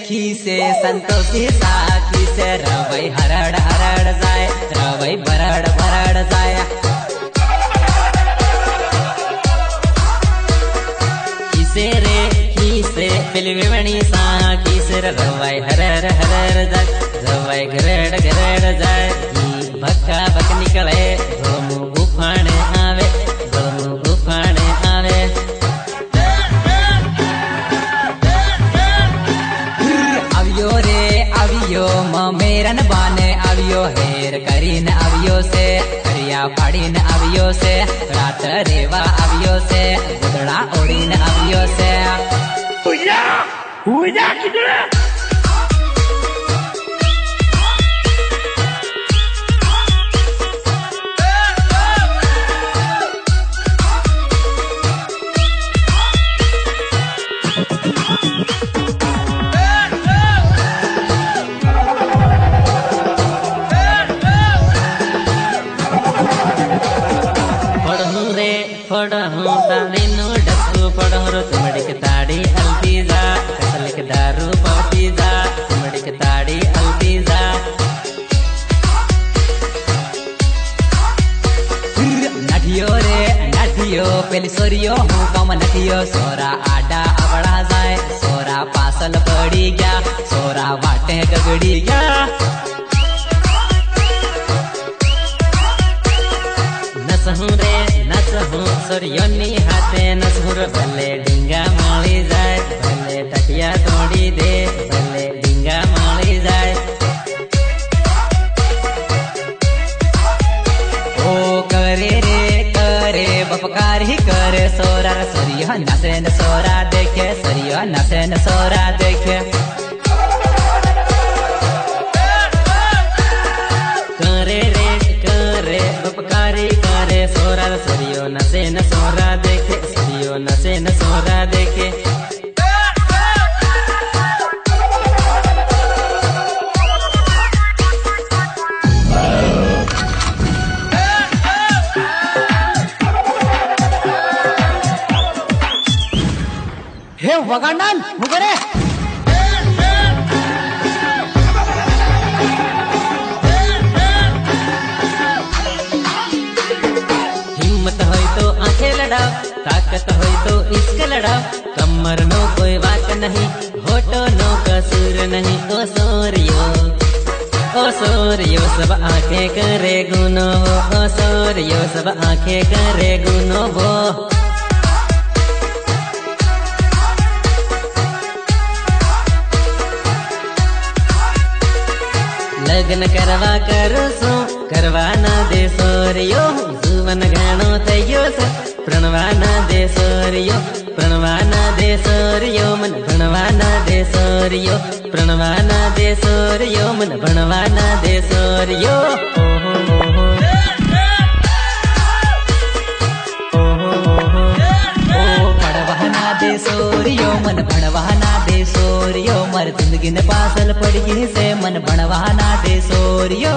खीसे संतोषी सा खीसे रवै हरड़ हरड़ जाय रवै भरड़ भरड़ जाय खीसे पिलविवणी सा खीसे रवै हरड़ हरड़ जाय रवै गरड़ गरड़ जाय भक्का भक निकले धोमु उफाणे आवे धोमु उफाणे आवे अवियो मेरन बाने अवियो हेर करीन अवियो से करिया फाड़ीन अवियो से रात रेवा अवियो से गुदड़ा ओड़ीन अवियो से हुआ किधर पढ़ूं ताली नु डक्कू पढ़ो तुमड़िक ताड़ी अलती जा कसलिक दारू पवती जा तुमड़िक ताड़ी अलती जा नठियो रे नठियो पेली सोरियो हूँ कम नठियो सोरा आडा अबड़ा जाए सोरा पासल पड़ी गया सोरा वाटे गगड़ी गया नसहूं रे नसहूं सोरियोनी हाथे नसहुर भले डिंगा माली जाए भले टटिया तोड़ी दे भले डिंगा माली जाए ओ करे बपकार ही करे सोरा सोरियो नसे न सोरा देखे सोरियो नसे न सोरा देखे बपकारी करे सोरा सोरियो नसे न सोरा देखे सोरियो नसे न सोरा देखे हे वगांडन मुगरे ताकत हो तो इश्क लड़ा कमर नो कोई बात नहीं होटो नो कसूर नहीं ओ सोरियो सब आंखें करे गुनो ओ सोरियो सब आंखें करे गुनो वो लगन करवा ना दे सोरियो जीवन घणो थयो से प्रणवाना दे सोरियो मन भणवाना दे सोरियो प्रणवाना दे सोरियो मन भणवाना दे सोरियो पढ़वाना दे सोरियो मन भणवाना दे सोरियो मर जिंदगी ने पासल पड़ी से मन भणवाना दे सोरियो।